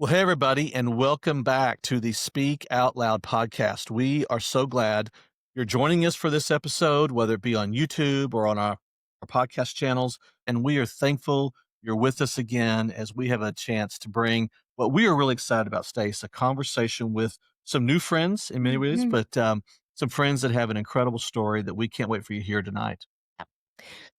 Well, hey, everybody, and welcome back to the Speak Out Loud podcast. We are so glad you're joining us for this episode, whether it be on YouTube or on our podcast channels. And we are thankful you're with us again as we have a chance to bring what we are really excited about, Stace, a conversation with some new friends in many ways, Mhm. but some friends that have an incredible story that we can't wait for you to hear tonight.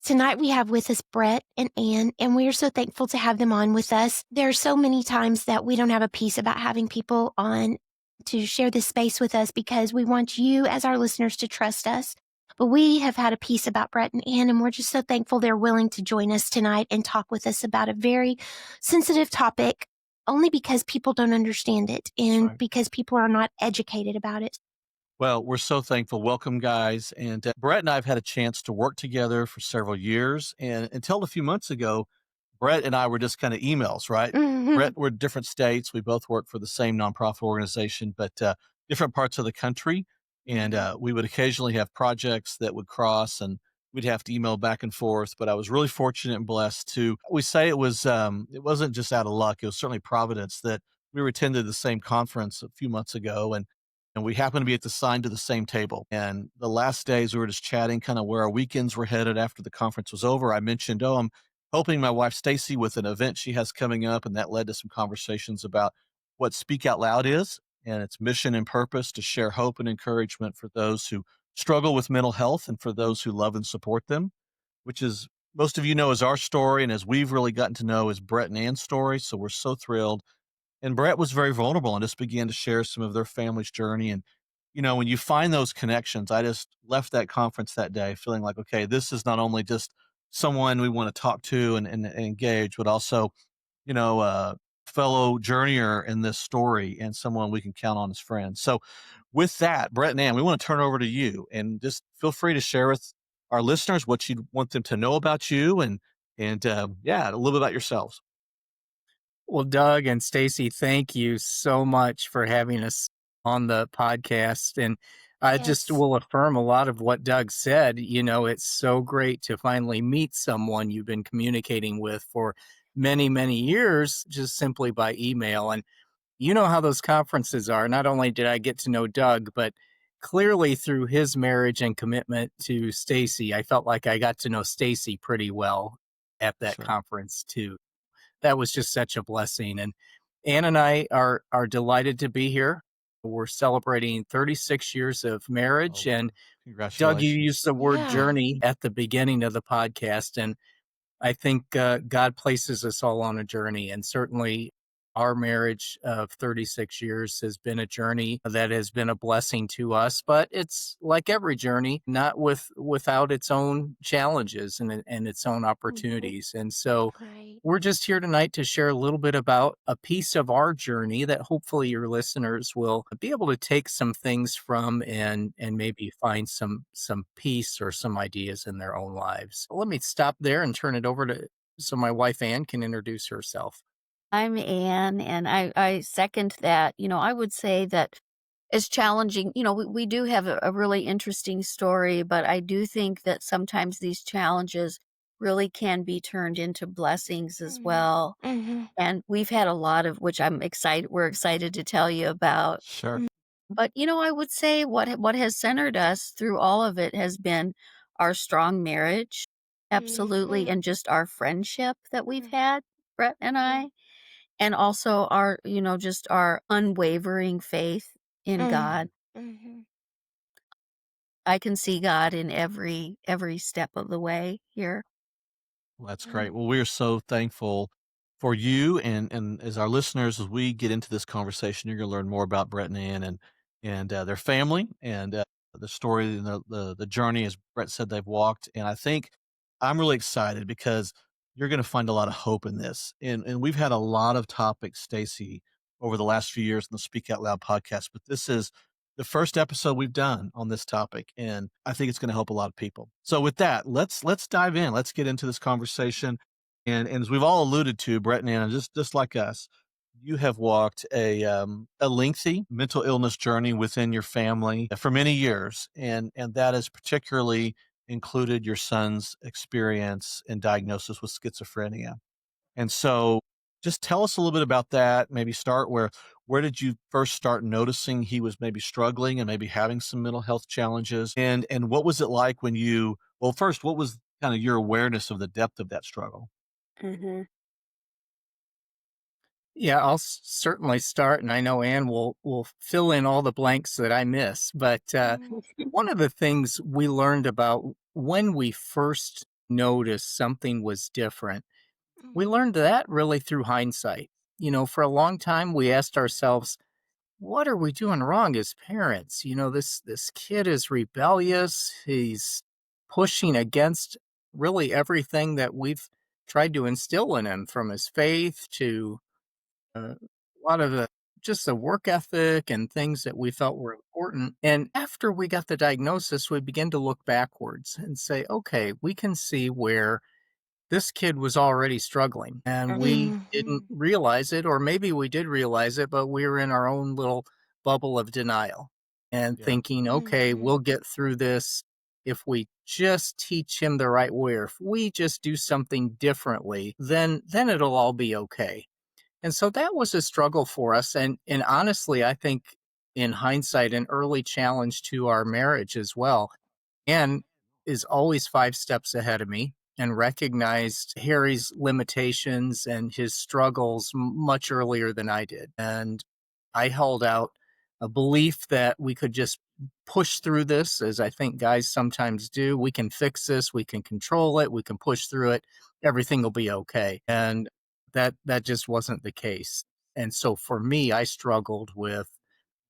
Tonight we have with us Bret and Anne, and we are so thankful to have them on with us. There are so many times that we don't have a peace about having people on to share this space with us because we want you as our listeners to trust us. But we have had a piece about Bret and Anne, and we're just so thankful they're willing to join us tonight and talk with us about a very sensitive topic, only because people don't understand it That's and right. because people are not educated about it. Well, we're so thankful. Welcome, guys. And Brett and I have had a chance to work together for several years. And until a few months ago, Brett and I were just kind of emails, right? Mhm. Brett, we're in different states. We both work for the same nonprofit organization, but different parts of the country. And Mhm. we would occasionally have projects that would cross and we'd have to email back and forth. But I was really fortunate and blessed to, we say it wasn't just out of luck. It was certainly providence that we were attended the same conference a few months ago. And we happened to be assigned to the same table. And the last days we were just chatting kind of where our weekends were headed after the conference was over. I mentioned, I'm helping my wife Stacey with an event she has coming up, and that led to some conversations about what Speak Out Loud is and its mission and purpose to share hope and encouragement for those who struggle with mental health and for those who love and support them, which is most of you know is our story, and as we've really gotten to know is Brett and Ann's story. So we're so thrilled, and Brett was very vulnerable and just began to share some of their family's journey. And, when you find those connections, I just left that conference that day feeling like, okay, this is not only just someone we want to talk to and engage, but also, fellow journeyer in this story and someone we can count on as friends. So, with that, Brett and Ann, we want to turn over to you and just feel free to share with our listeners what you want them to know about you and yeah, a little bit about yourselves. Well, Doug and Stacy, thank you so much for having us on the podcast. And I just Yes. will affirm a lot of what Doug said. It's so great to finally meet someone you've been communicating with for many, many years, just simply by email. And you know how those conferences are. Not only did I get to know Doug, but clearly through his marriage and commitment to Stacy, I felt like I got to know Stacy pretty well at that Sure. conference too. That was just such a blessing. And Ann and I are delighted to be here. We're celebrating 36 years of Oh, marriage. wow. And Doug, you Congratulations. used the word Yeah. journey at the beginning of the podcast. And I think God places us all on a journey. And certainly our marriage of 36 years has been a journey that has been a blessing to us. But it's like every journey, not without its own challenges and its own Mhm. opportunities. And so Right. we're just here tonight to share a little bit about a piece of our journey that hopefully your listeners will be able to take some things from and maybe find some peace or some ideas in their own lives. Let me stop there and turn it over to so my wife Ann can introduce herself. I'm Anne, and I second that. I would say that it's challenging. We do have a really interesting story, but I do think that sometimes these challenges really can be turned into blessings as Mhm. well. Mhm. And we've had a lot of which we're excited to tell you about. Sure. But I would say what has centered us through all of it has been our strong marriage, absolutely, Mhm. and just our friendship that we've Mhm. had, Brett and I. And also our, just our unwavering faith in Mhm. God. Mhm. I can see God in every step of the way here. Well, that's great. Mhm. Well, we are so thankful for you and as our listeners, as we get into this conversation, you're going to learn more about Brett and Ann and their family and the story and the journey, as Brett said, they've walked. And I think I'm really excited because you're going to find a lot of hope in this. And we've had a lot of topics, Stacy, over the last few years in the Speak Out Loud podcast, but this is the first episode we've done on this topic, and I think it's going to help a lot of people. So with that, let's dive in. Let's get into this conversation. And as we've all alluded to, Brett and Anna, just like us, you have walked a lengthy mental illness journey within your family for many years, and that has particularly included your son's experience and diagnosis with schizophrenia. And so Just tell us a little bit about that. Maybe start where did you first start noticing he was maybe struggling and maybe having some mental health challenges? And what was it like when you well, first, what was kind of your awareness of the depth of that struggle? Mhm. Yeah, I'll certainly start, and I know Anne will fill in all the blanks that I miss. But one of the things we learned about when we first noticed something was different, we learned that really through hindsight. For a long time, we asked ourselves, "What are we doing wrong as parents?" This kid is rebellious. He's pushing against really everything that we've tried to instill in him, from his faith to a lot of the work ethic and things that we felt were important. And after we got the diagnosis, we began to look backwards and say, okay, we can see where this kid was already struggling and we didn't Mhm. realize it, or maybe we did realize it, but we were in our own little bubble of denial and Yeah. thinking, okay, Mhm. we'll get through this if we just teach him the right way, or if we just do something differently, then it'll all be okay. And so that was a struggle for us, and honestly, I think in hindsight, an early challenge to our marriage as well. Anne is always 5 steps ahead of me and recognized Harry's limitations and his struggles much earlier than I did. And I held out a belief that we could just push through this, as I think guys sometimes do. We can fix this, we can control it, we can push through it, everything will be okay. And that just wasn't the case. And so for me, I struggled with,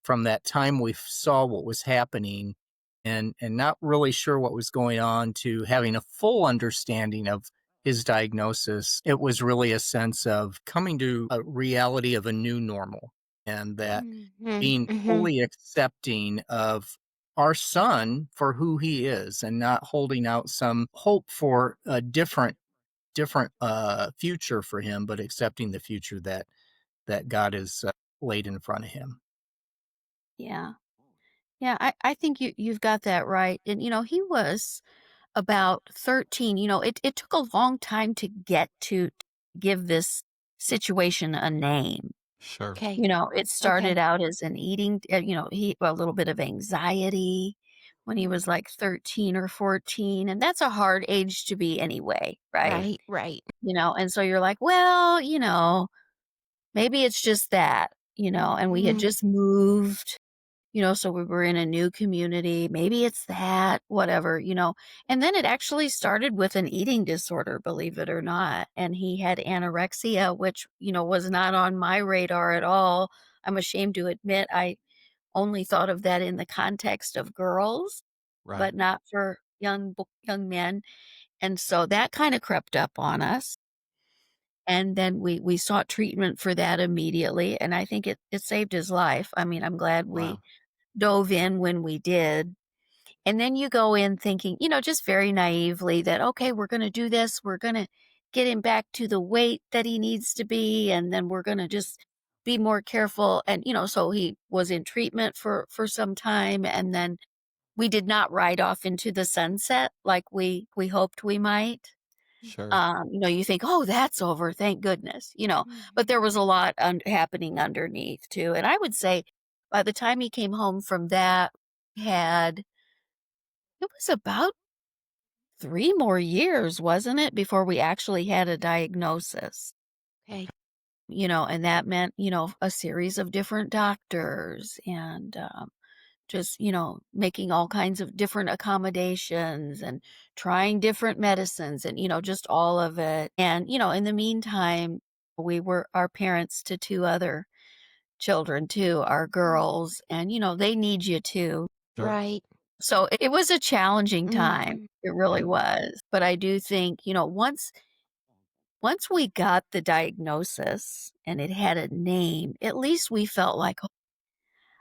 from that time we saw what was happening and not really sure what was going on, to having a full understanding of his diagnosis. It was really a sense of coming to a reality of a new normal, and that Mhm. being Mhm. fully accepting of our son for who he is, and not holding out some hope for a different future for him, but accepting the future that God has laid in front of him. Yeah. Yeah, I think you've got that right. And he was about 13. It took a long time to get to give this situation a name. Sure. Okay. It Okay. started out as an eating, he a little bit of anxiety when he was like 13 or 14, and that's a hard age to be anyway, right? Right. Right. And so you're like, well, maybe it's just that, and we had Mhm. just moved, so we were in a new community. Maybe it's that, whatever. And then it actually started with an eating disorder, believe it or not. And he had anorexia, which, was not on my radar at all. I'm ashamed to admit I only thought of that in the context of girls, Right. but not for young men. And so that kind of crept up on us. And then we sought treatment for that immediately. And I think it saved his life. I mean, I'm glad we Wow. dove in when we did. And then you go in thinking, just very naively that, okay, we're going to do this. We're going to get him back to the weight that he needs to be. And then we're going to just be more careful. And, so he was in treatment for some time. And then we did not ride off into the sunset like we hoped we might. Sure. You think, oh, that's over. Thank goodness, but Mhm. there was a lot happening underneath too. And I would say by the time he came home from that, had it was about 3 more years, wasn't it, before we actually had a diagnosis? Okay. And that meant, a series of different doctors and, just, making all kinds of different accommodations and trying different medicines and, just all of it. And, in the meantime, we were our parents to 2 other children too, our Mhm. girls, and, they need you too. Sure. Right. So it was a challenging time. Mhm. It really Yeah. was. But I do think, once we got the diagnosis and it had a name, at least we felt like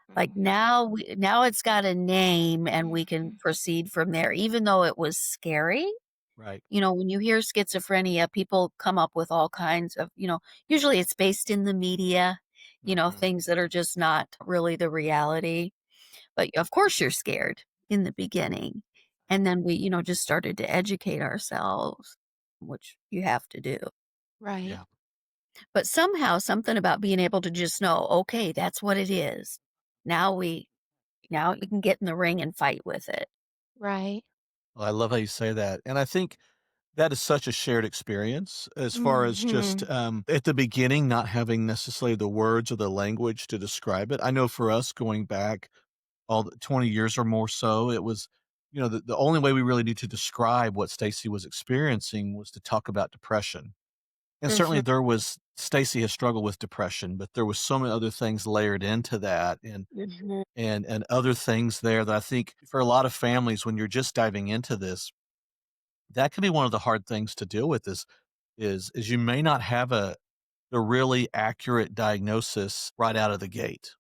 Mhm. now it's got a name and we can Mhm. proceed from there, even though it was scary. Right. When you hear schizophrenia, people come up with all kinds of, usually it's based in the media, Mhm. things that are just not really the reality. But of course you're scared in the beginning. And then we, just started to educate ourselves, which you have to do. Right. Yeah. But somehow something about being able to just know, "Okay, that's what it is. Now we now you can get in the ring and fight with it." Right. Well, I love how you say that, and I think that is such a shared experience as far as just, Mhm. at the beginning, not having necessarily the words or the language to describe it. I know for us going back all the 20 years or more so, it was, the only way we really need to describe what Stacey was experiencing was to talk about depression. And certainly Mhm, Stacey has struggled with depression, but there was so many other things layered into that mhm, and other things there that I think for a lot of families, when you're just diving into this, that can be one of the hard things to deal with is you may not have a really accurate diagnosis right out of the gate.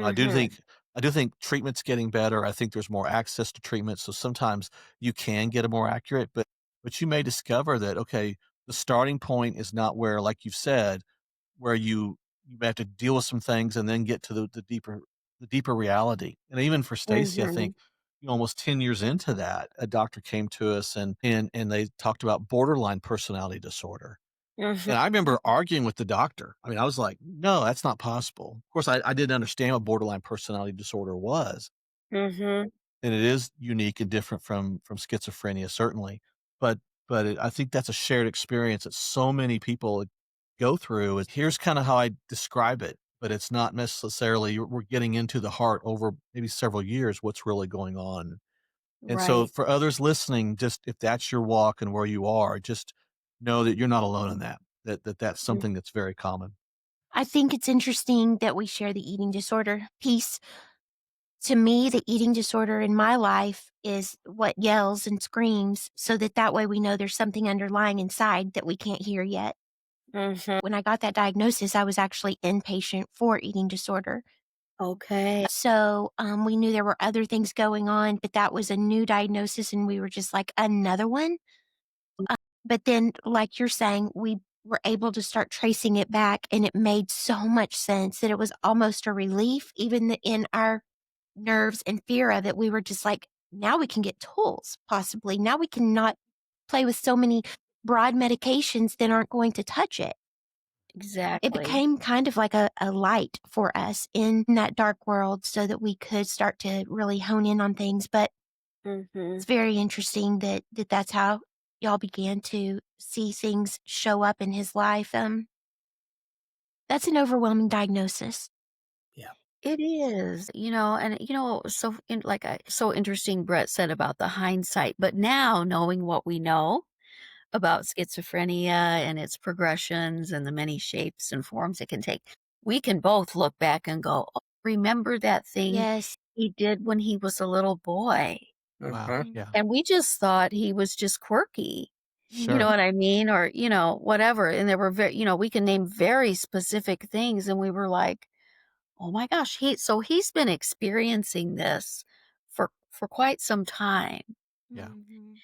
Now, mhm. I do think treatment's getting better. I think there's more access to treatment, so sometimes you can get a more accurate, but you may discover that, okay, the starting point is not where, like you've said, where you have to deal with some things and then get to the deeper reality. And even for Stacy, I Mhm, think, almost 10 years into that, a doctor came to us and they talked about borderline personality disorder. mhm, And I remember arguing with the doctor. I mean, I was like, "No, that's not possible." Of course, I didn't understand what borderline personality disorder was, mhm. and it is unique and different from schizophrenia, certainly. But I think that's a shared experience that so many people go through. Is here's kinda how I describe it, but it's not necessarily we're getting into the heart over maybe several years, what's really going on. And so Right. for others listening, just if that's your walk and where you are, just know that you're not alone in that. That's Mm, something that's very common. I think it's interesting that we share the eating disorder piece. To me, the eating disorder in my life is what yells and screams so that that way we know there's something underlying inside that we can't hear yet. mhm. When I got that diagnosis, I was actually inpatient for eating disorder. Okay. So we knew there were other things going on, but that was a new diagnosis, and we were just like, another one. But then, like you're saying, we were able to start tracing it back, and it made so much sense that it was almost a relief, even in our nerves and fear of it. We were just like, now we can get tools, possibly. Now we can not play with so many broad medications that aren't going to touch it. It Exactly. became kind of like a light for us in that dark world so that we could start to really hone in on things. But Mhm. it's very interesting that that's how y'all began to see things show up in his life. That's an overwhelming diagnosis. Yeah. It is, and what was so interesting Brett said about the hindsight, but now knowing what we know about schizophrenia and its progressions and the many shapes and forms it can take, we can both look back and go, "Oh, remember that thing Yes. he did when he was a little boy?" Wow. Mhm. Mm, Yeah. And we just thought he was just quirky. You know Sure. mhm, what I mean? Or, whatever. And there were we can name very specific things. And we were like, oh my gosh, he's been experiencing this for quite some time, Yeah. mhm,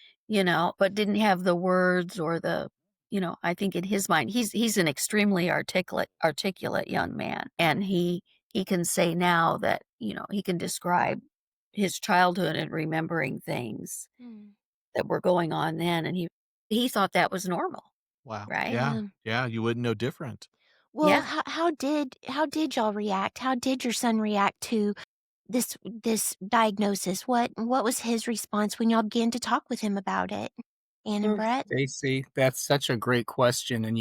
but didn't have the words or I think in his mind, he's an extremely articulate young man. And he can say now that, he can describe his childhood and remembering things mm. that were going on then, and he thought that was normal, Wow. right? Yeah. Yeah. Yeah, you wouldn't know different. Well, Yeah. how did y'all react? How did your son react to this diagnosis? What was his response when y'all began to talk with him about it? Ann and Mm, Brett? Stacy, that's such a great question. And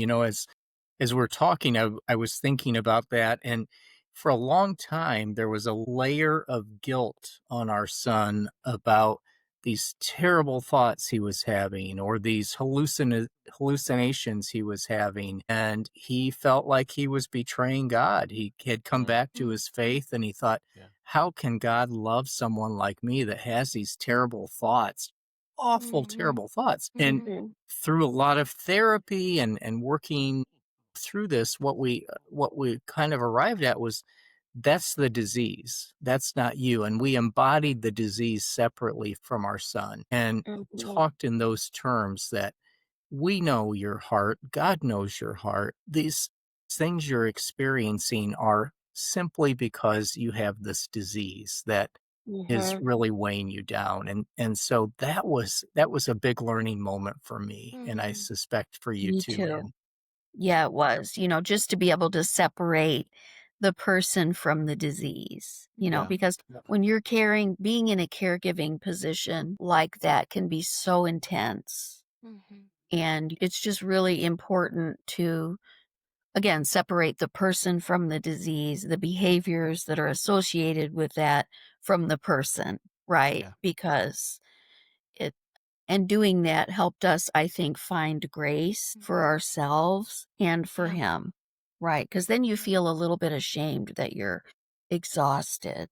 as we're talking, I was thinking about that. And for a long time, there was a layer of guilt on our son about these terrible thoughts he was having or these hallucinations he was having. And he felt like he was betraying God. He had come Mm, back to Mm, his faith and he thought, yeah. how can God love someone like me that has these terrible thoughts? Awful, mhm, terrible thoughts. And mhm, mhm, through a lot of therapy and working through this, what we kind of arrived at was that's the disease. That's not you. And we embodied the disease separately from our son and mhm, talked in those terms that we know your heart. God knows your heart. These things you're experiencing are simply because you have this disease that is mhm. really weighing you down. And so that was a big learning moment for me, and I mm. suspect for you Me too, too. Ann. Yeah, it was, just to be able to separate the person from the disease, Yeah. because when you're being in a caregiving position like that can be so intense. Mhm. And it's just really important to, again, separate the person from the disease, the behaviors that are associated with that from the person, right? Yeah. Because it, and doing that helped us, I think, find grace for Mhm. ourselves and for Yeah. him, right? Because then you feel a little bit ashamed that you're exhausted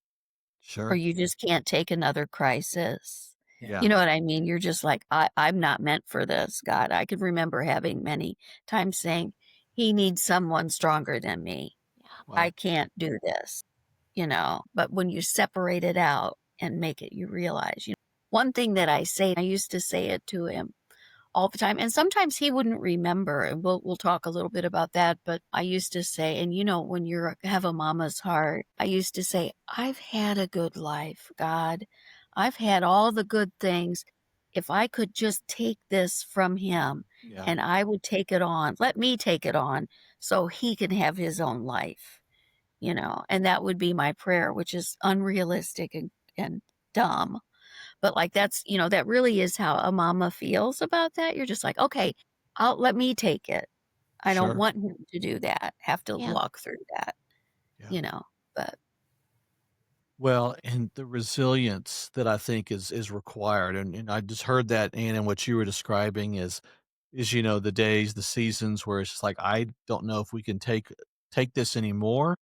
or Sure. you just can't take another crisis. Yeah. You know what I mean? You're just like, I'm not meant for this, God. I can remember having many times saying, He needs someone stronger than me. Yeah. I Wow. can't do this. But when you separate it out and make it, you realize, one thing that I used to say it to him all the time. And sometimes he wouldn't remember, and we'll talk a little bit about that. But I used to say, and when you have a mama's heart, I used to say, I've had a good life, God. I've had all the good things. If I could just take this from him Yeah. and I would take it on, let me take it on so he can have his own life. And that would be my prayer, which is unrealistic and dumb. But, like, that really is how a mama feels about that. You're just like, "Okay, let me take it. I don't Sure. want him to do that, have to Yeah. walk through that," Yeah. you know? But Well, and the resilience that I think is required, and I just heard that, Ann, and what you were describing is the days, the seasons where it's just like I don't know if we can take this anymore.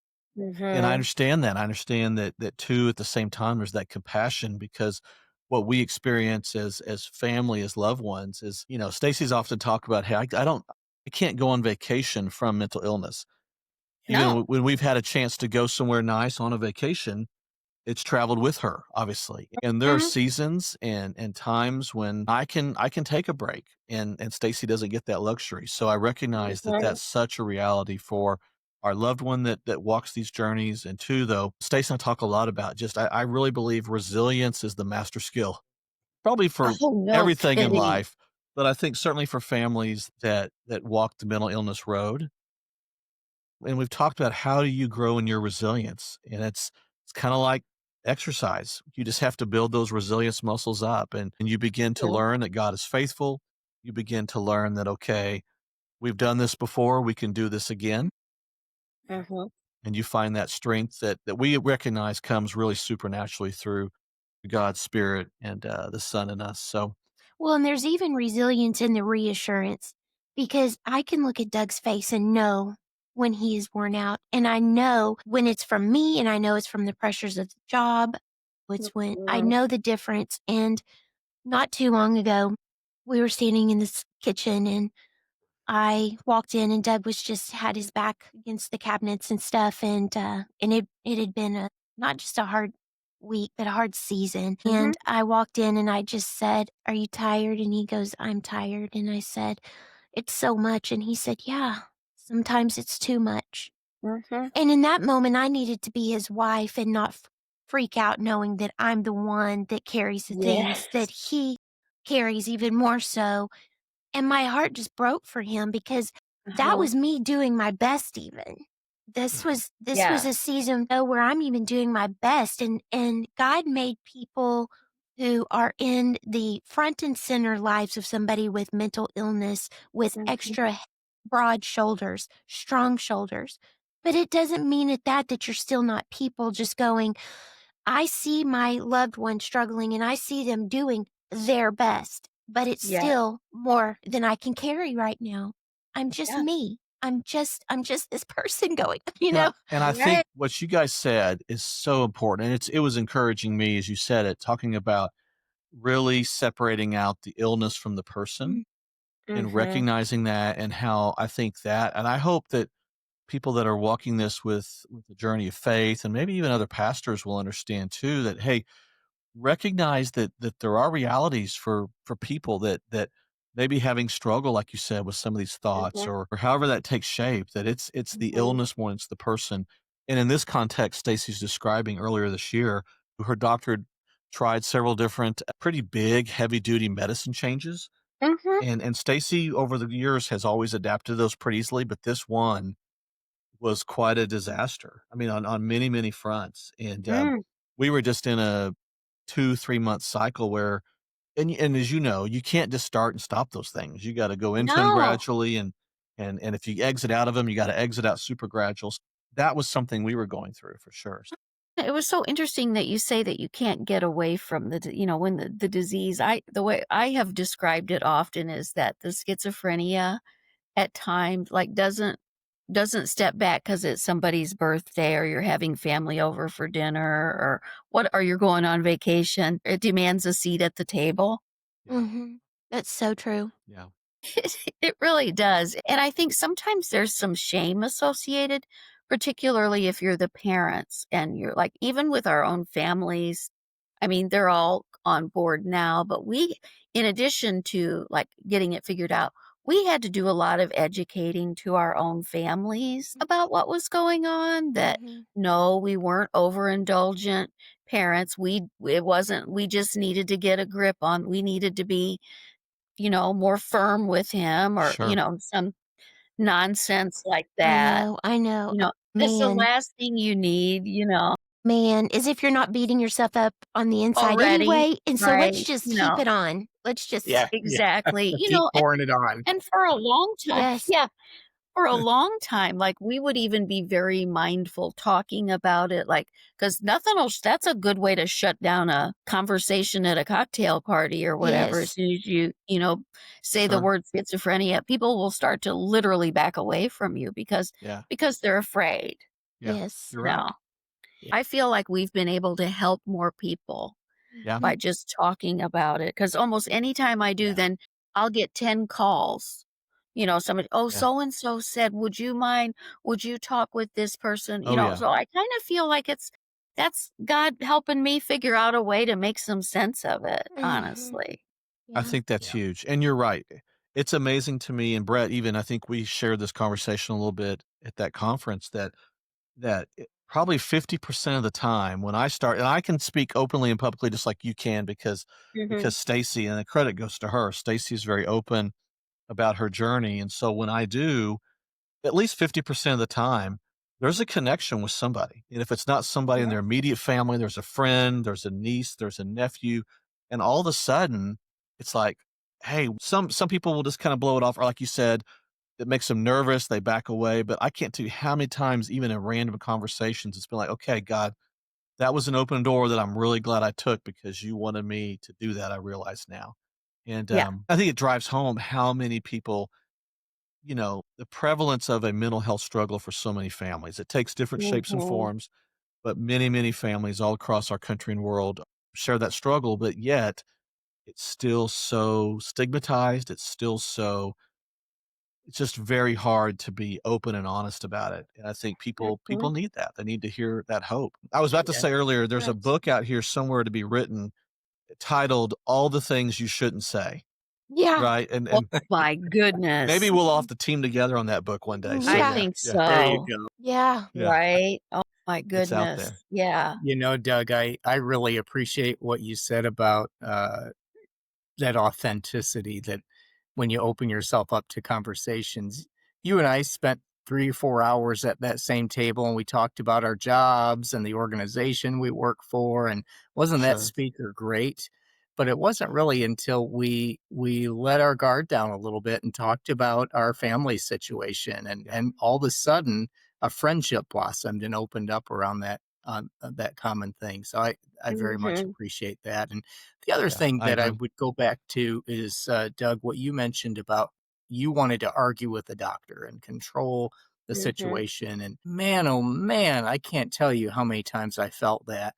And I Mhm. understand that. I understand that too. At the same time, there's that compassion because what we experience as family, as loved ones, is Stacy's often talked about, hey, I can't go on vacation from mental illness. Even No. when we've had a chance to go somewhere nice on a vacation, it's traveled with her, obviously, and there are Mhm. seasons and times when I can take a break, and Stacy doesn't get that luxury, so I recognize that Mhm. that's such a reality for our loved one that walks these journeys, and 2, though, Stacy and I talk a lot about just I really believe resilience is the master skill, probably for Oh, no everything in kidding. life, but I think certainly for families that walk the mental illness road, and we've talked about how do you grow in your resilience, and it's kind of like exercise. You just have to build those resilience muscles up, and you begin to Mhm. learn that God is faithful. You begin to learn that, okay, we've done this before, we can do this again, Mhm. and you find that strength that we recognize comes really supernaturally through God's Spirit and the Son in us. So Well, and there's even resilience in the reassurance because I can look at Doug's face and know when he is worn out. And I know when it's from me and I know it's from the pressures of the job. It's when I Mhm. know the difference. And not too long ago, we were standing in this kitchen and I walked in and Doug was just had his back against the cabinets and stuff, and it had been a not just a hard week, but a hard season. Mhm. And I walked in and I just said, "Are you tired?" And he goes, "I'm tired." And I said, "It's so much." And he said, "Yeah, sometimes it's too much." Mhm. And in that moment, I needed to be his wife and not freak out knowing that I'm the one that carries the things Yes. that he carries even more so, and my heart just broke for him because that Uh-huh. was me doing my best even. This was a Yes. season, though, where I'm even doing my best, and God made people who are in the front and center lives of somebody with mental illness with Mhm. extra broad shoulders, strong shoulders. But it doesn't mean that you're still not people just going, I see my loved one struggling and I see them doing their best, but it's Yeah. still more than I can carry right now. I'm just Yeah. me. I'm just this person going, you and I know? and I think Right. what you guys said is so important, and it was encouraging me as you said it, talking about really separating out the illness from the person Mm, and Mhm. recognizing that, and how I think that, and I hope that people that are walking this with the journey of faith, and maybe even other pastors will understand too, that hey, recognize that there are realities for people that maybe having struggle, like you said, with some of these thoughts, Mhm. or however that takes shape, that it's the Mhm. illness more than it's the person. And in this context, Stacy's describing earlier this year, her doctor tried several different pretty big heavy duty medicine changes, Mhm. And Stacey over the years has always adapted to those pretty easily, but this one was quite a disaster. I mean, on many, many fronts, and, Mm. we were just in a 2, 3-month cycle where and as you know, you can't just start and stop those things. You gotta go into them No. gradually, and if you exit out of them, you gotta exit out super gradual. That was something we were going through for sure. It was so interesting that you say that you can't get away from when the disease. The way I have described it often is that the schizophrenia at times like doesn't step back because it's somebody's birthday or you're having family over for dinner or what or you're going on vacation. It demands a seat at the table. Yeah, Mhm. That's so true. yeah, It really does, and I think sometimes there's some shame associated, particularly if you're the parents and you're like even with our own families, I mean, they're all on board now, but we in addition to, like, getting it figured out, we had to do a lot of educating to our own families about what was going on, that, Mhm. no, we weren't overindulgent parents, it wasn't we just needed to get a grip on we needed to be more firm with him or, sure. some nonsense like I that. know, I know. It's the Man, last thing you need, man, as if you're not beating yourself up on the inside already, anyway, and so let's right? just heap it on. Let's just Yeah, yeah. Exactly. Keep pouring it on. And for a long time, yes, yeah, for a long time, like, we would even be very mindful talking about it, like, because that's a good way to shut down a conversation at a cocktail party or whatever. As yes, soon as say the Sure. word schizophrenia, people will start to literally back away from you Yeah, because they're afraid. yeah. yes. You're right. No. Yeah. I feel like we've been able to help more people Yeah, by Mhm. just talking about it. Because almost anytime I do, Yeah. then I'll get 10 calls. Somebody, "Oh, yeah. so and so said, would you mind? Would you talk with this person?" Oh, yeah. So I kind of feel like that's God helping me figure out a way to make some sense of it, Mhm. honestly. I Yeah. think that's Yeah. huge, and you're right. It's amazing to me, and Brett, even I think we shared this conversation a little bit at that conference probably 50% of the time when I start and I can speak openly and publicly just like you can Mhm. because Stacey and the credit goes to her. Stacey is very open about her journey, and so when I do, at least 50% of the time, there's a connection with somebody. And if it's not somebody in Yeah. their immediate family, there's a friend, there's a niece, there's a nephew, and all of a sudden, it's like, hey, some people will just kind of blow it off, or like you said, it makes them nervous, they back away. But I can't tell you how many times, even in random conversations, it's been like, okay, God, that was an open door that I'm really glad I took because you wanted me to do that. I realize now. And Yeah. I think it drives home how many people the prevalence of a mental health struggle for so many families. It takes different shapes and Mhm. forms, but many, many families all across our country and world share that struggle, but yet it's still so stigmatized. It's just very hard to be open and honest about it. And I think people Mhm. need that. They need to hear that hope. I was about to Yeah. say earlier, there's a Yes. book out here somewhere to be written titled All the Things You Shouldn't Say. Yeah. Right. And Oh and my maybe goodness. we'll all have to team together on that book one day. So I Yeah. yeah, think yeah, There you so. go. Yeah. yeah. Right? Oh my It's out there. goodness. Yeah. Doug, I really appreciate what you said about that authenticity that when you open yourself up to conversations, you and I spent 3 or 4 hours at that same table and we talked about our jobs and the organization we work for. And wasn't that Sure. speaker great? But it wasn't really until we let our guard down a little bit and talked about our family situation Yeah. and all of a sudden a friendship blossomed and opened up around that common thing. So I very much Mhm. appreciate that. And the other Yeah. thing I that I agree. would go back to is, Doug, what you mentioned about you wanted to argue with the doctor and control the Mhm. situation. And man, oh man, I can't tell you how many times I felt that.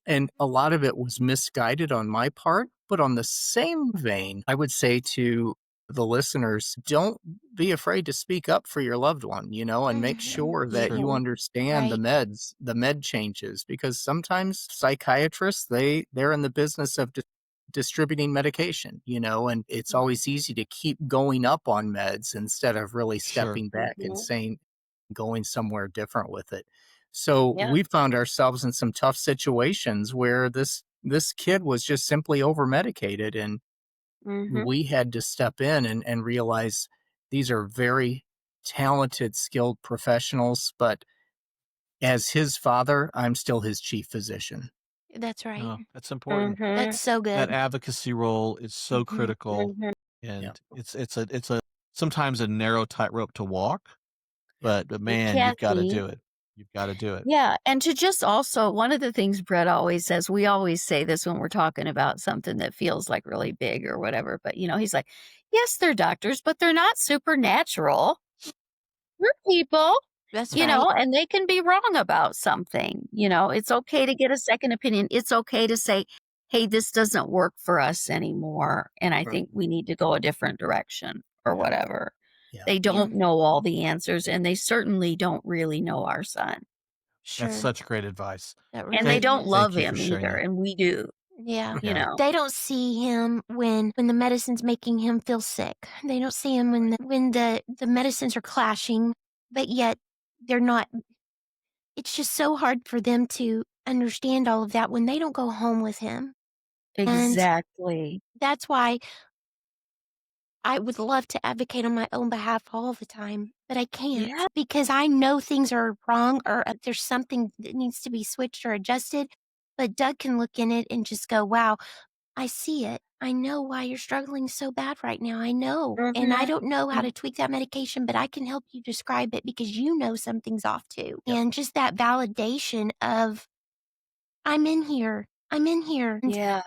And a lot of it was misguided on my part. But on the same vein, I would say to the listeners, don't be afraid to speak up for your loved one, and make Mhm. sure that Sure. you Mhm. understand Right. the med changes, because sometimes psychiatrists, they're in the business of distributing medication, and it's always easy to keep going up on meds instead of really Sure. stepping back and Mhm. saying, going somewhere different with it. So Yeah. we found ourselves in some tough situations where this kid was just simply over medicated, and Mhm. we had to step in and realize these are very talented, skilled professionals, but as his father, I'm still his chief physician. That's right. No, that's important. That's Mhm. so That good. advocacy role is so Mhm. critical, Mhm. Yeah. and it's a sometimes a narrow tightrope to walk, Yeah. but It man, can you've gotta be. do it. You've gotta do it. Yeah, and to just also one of the things Brett always says, we always say this when we're talking about something that feels like really big or whatever, but he's like, "Yes, they're doctors, but they're not supernatural. They're people, That's right. and they can be wrong about something. It's okay to get a second opinion. It's okay to say, "Hey, this doesn't work for us anymore, and I Right. think we need to go a different direction," or Yeah. whatever. Yeah. They Yeah, don't know all the answers, and they certainly don't really know our son. That's sure. such great advice. That And they Thank really don't is. love thank you for him sharing either, that. and we do, Yeah. you Yeah. know? They don't see him when the medicine's making him feel sick. They don't see him when the medicines are clashing, but yet they're not. It's just so hard for them to understand all of that when they don't go home with him. And Exactly. that's why I would love to advocate on my own behalf all the time, but I can't Yeah. because I know things are wrong or there's something that needs to be switched or adjusted. But Doug can look in it and just go, wow, I see it. I know why you're struggling so bad right now. I know. And I Mhm. don't know how Mm. to tweak that medication, but I can help you describe it because you know something's off too. Yep. And just that validation of, I'm in here. I'm in here. And Yeah.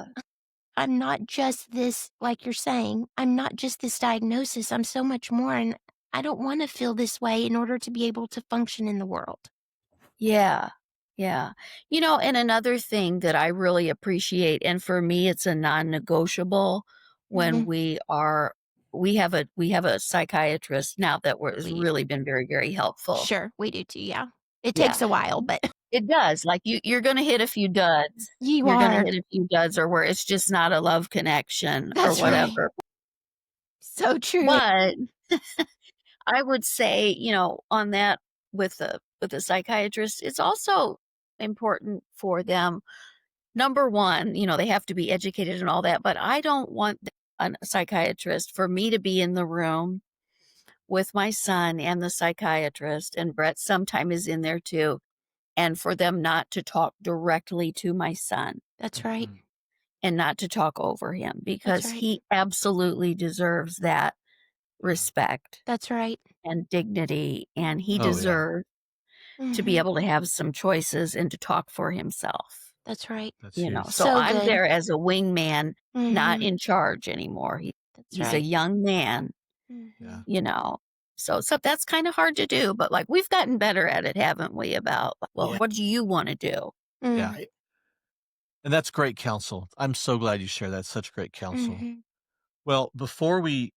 I'm not just this, like you're saying, I'm not just this diagnosis. I'm so much more. And I don't want to feel this way in order to be able to function in the world. Yeah. Yeah. And another thing that I really appreciate, and for me, it's a non-negotiable when Hmm. we have a psychiatrist now that has We do. really been very, very helpful. Sure, we do too. Yeah. It Yeah. takes a while, but It does. Like you're gonna hit a few duds. you You're gonna are. hit a few duds or where it's just not a love connection or That's right. whatever. So true. But I would say, on that with a psychiatrist, it's also important for them. Number one, they have to be educated and all that, but I don't want a psychiatrist for me to be in the room with my son and the psychiatrist, and Brett sometime is in there too, and for them not to talk directly to my son That's right. Mhm. and not to talk over him That's because right. he absolutely deserves that Yeah. respect That's right. and dignity, and he Oh, yeah. deserves to be Mhm. able to have some choices and to talk for himself, That's right. That's huge. So So I'm good. there as a wingman, not Mhm. in charge anymore. That's He's a right. young man, Yeah. Mhm. you know. So that's kind of hard to do, but like we've gotten better at it, haven't we? About like, well, Yeah. what do you want to do? Yeah. Mm. Right. And that's great counsel. I'm so glad you share that. Such great counsel. Mhm. Well, before we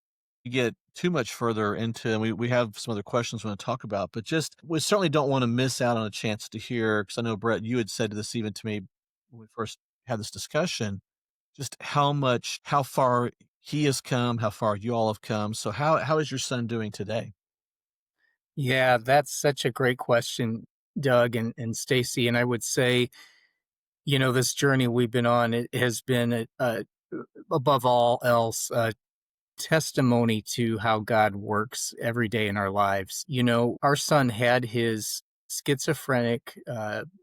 get too much further into, and we have some other questions we want to talk about, but just we certainly don't want to miss out on a chance to hear, because I know, Brett, you had said this even to me when we first had this discussion, just how far he has come, how far you all have come. So how is your son doing today? Yeah, that's such a great question, Doug and Stacy. And I would say, this journey we've been on, it has been above all else, a testimony to how God works every day in our lives. Our son had his schizophrenic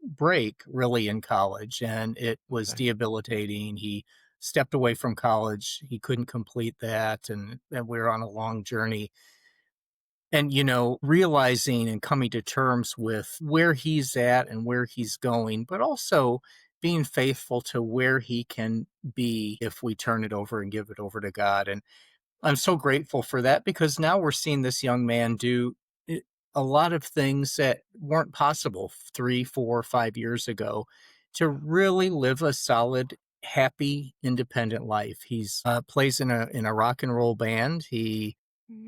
break really in college, and it was Okay. debilitating. He stepped away from college. He couldn't complete that, and we were on a long journey. And, realizing and coming to terms with where he's at and where he's going, but also being faithful to where he can be if we turn it over and give it over to God. And I'm so grateful for that because now we're seeing this young man do i- a lot of things that weren't possible 3, 4, 5 years ago to really live a solid, happy, independent life. He's plays in a rock and roll band. He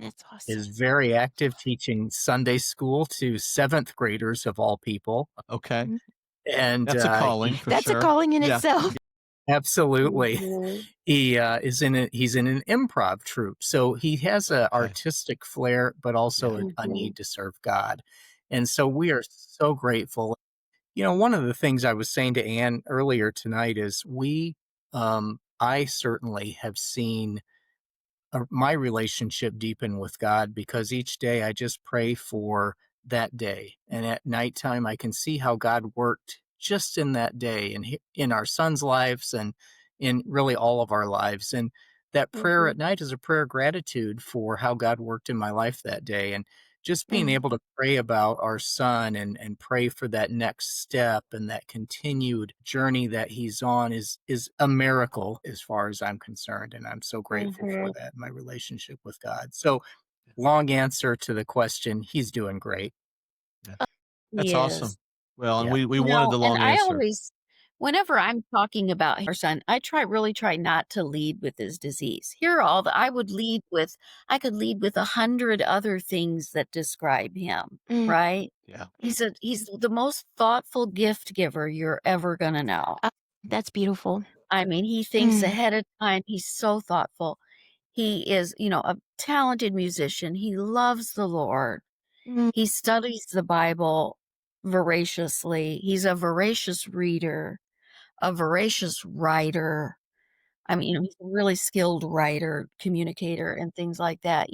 That's awesome. is very active teaching Sunday school to seventh graders of all people. Okay. Mhm. And That's a he calling for That's a sure. calling in Yeah. itself. absolutely Mhm. he's in an improv troupe, so he has a Okay. artistic flair, but also Yeah. a Mhm. need to serve God, and so we are so grateful. One of the things I was saying to Anne earlier tonight is I certainly have seen my relationship deepen with God, because each day I just pray for that day. And at nighttime, I can see how God worked just in that day and in our sons' lives and in really all of our lives. And that prayer Mhm. at night is a prayer of gratitude for how God worked in my life that day. And just being Mm, able to pray about our son and pray for that next step and that continued journey that he's on is a miracle as far as I'm concerned. And I'm so grateful for Mhm. that in my relationship with God. So long answer to the question, he's doing great. Yeah. He That's is. awesome. Well, and Yeah. we wanted the And long I answer. always whenever I'm talking about our son, I really try not to lead with his disease. Here are all the I could lead with 100 other things that describe him, mm, right? Yeah. He's the most thoughtful gift giver you're ever gonna know. uh, that's beautiful. I mean, he thinks Mm, ahead of time, he's so thoughtful. He is, a talented musician, he loves the Lord. mm, He studies the Bible voraciously. He's a voracious reader, a voracious writer. I mean, he's a really skilled writer, communicator, and things like that.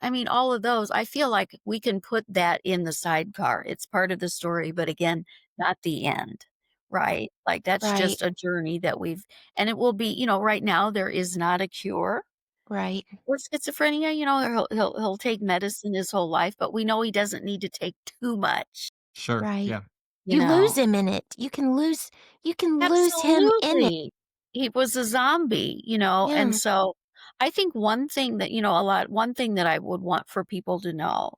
And all of those, I feel like we can put that in the sidecar. It's part of the story, but again, not the end, right? Like that's right, just a journey that and it will be, right now there is not a cure right, for schizophrenia. He'll take medicine his whole life, but we know he doesn't need to take too much, Sure. right. Yeah. you You lose know? him in it. You can lose him in it. Absolutely. He was a zombie, and Yeah, so I think one thing that I would want for people to know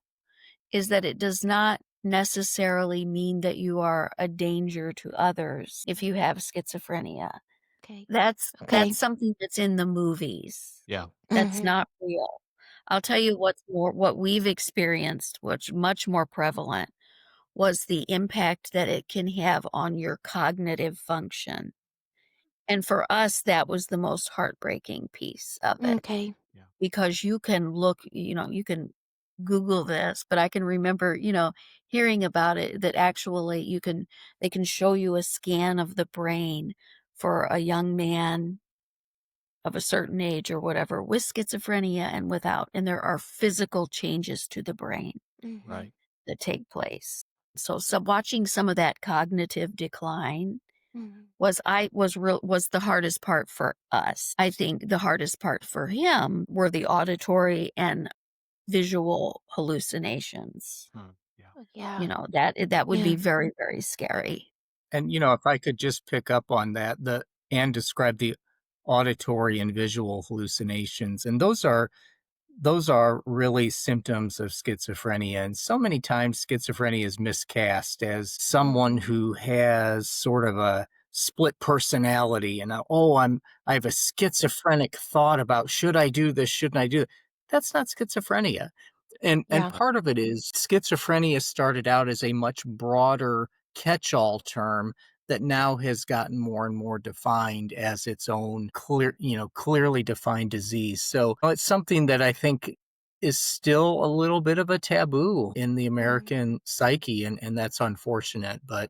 is that it does not necessarily mean that you are a danger to others if you have schizophrenia. okay, That's okay. something that's in the movies. Yeah. That's Mhm, not real. I'll tell you what we've experienced, what's much more prevalent, was the impact that it can have on your cognitive function. And for us, that was the most heartbreaking piece of it m'kay. Yeah. because you can look, you can Google this, but I can remember, hearing about it that actually they can show you a scan of the brain for a young man of a certain age or whatever with schizophrenia and without, and there are physical changes to the brain Mhm, Right. that take place. So watching some of that cognitive decline mhm, was the hardest part for us. I think the hardest part for him were the auditory and visual hallucinations. Yeah. oh, yeah, That would be yeah, very, very scary. And if I could just pick up on that, the and describe the auditory and visual hallucinations. And those are really symptoms of schizophrenia. And so many times schizophrenia is miscast as someone mhm, who has sort of a split personality and I have a schizophrenic thought about should I do this, shouldn't I do it? That's not schizophrenia. And yeah, part of it is schizophrenia started out as a much broader catch-all term that now has gotten more and more defined as its own clearly defined disease. So it's something that I think is still a little bit of a taboo in the mhm, American psyche, and that's unfortunate. But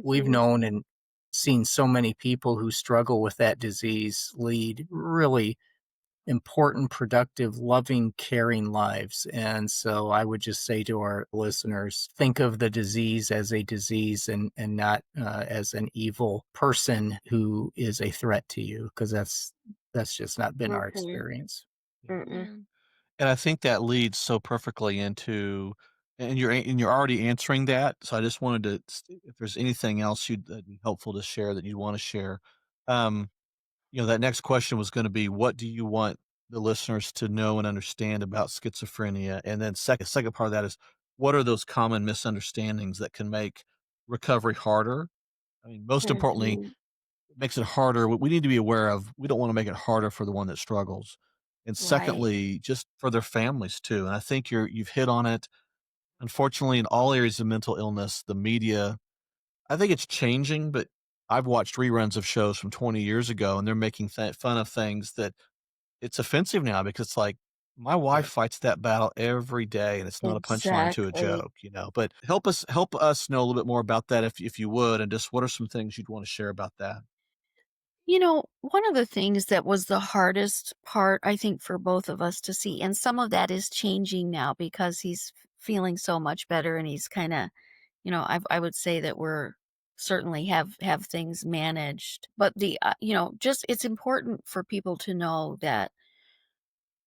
we've Mhm. known and seen so many people who struggle with that disease lead really important, productive, loving, caring lives. And so I would just say to our listeners, think of the disease as a disease and not as an evil person who is a threat to you, because that's just not been our Mhm. experience. Yeah. Mm-mm. yeah, And I think that leads so perfectly into, and you're already answering that. So I just wanted to, if there's anything else that'd be helpful to share that you want to share. Um, that next question was going to be, what do you want the listeners to know and understand about schizophrenia? And then second part of that is, what are those common misunderstandings that can make recovery harder? I mean, most importantly, Mhm. it makes it harder. We need to be aware of, we don't want to make it harder for the one that struggles. And Right. secondly, just for their families too. And I think you've hit on it. Unfortunately, in all areas of mental illness, the media, I think it's changing, but I've watched reruns of shows from 20 years ago and they're making fun of things that it's offensive now because it's like, my wife Right. fights that battle every day and it's not a punchline to a Exactly. joke. But help us know a little bit more about that if you would, and just what are some things you'd want to share about that? One of the things that was the hardest part, I think, for both of us to see, and some of that is changing now because he's feeling so much better and he's kind of, I would say that we're certainly have things managed. But just it's important for people to know that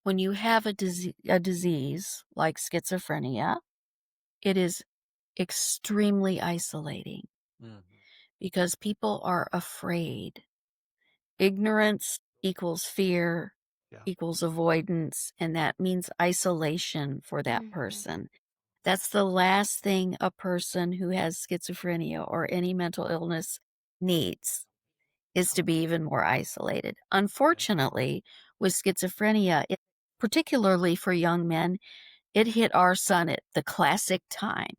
when you have a disease like schizophrenia, it is extremely isolating Mhm. because people are afraid. Ignorance equals fear Yeah. equals avoidance, and that means isolation for that Mhm. person. That's the last thing a person who has schizophrenia or any mental illness needs, is to be even more isolated. Unfortunately, with schizophrenia, particularly for young men, it hit our son at the classic time.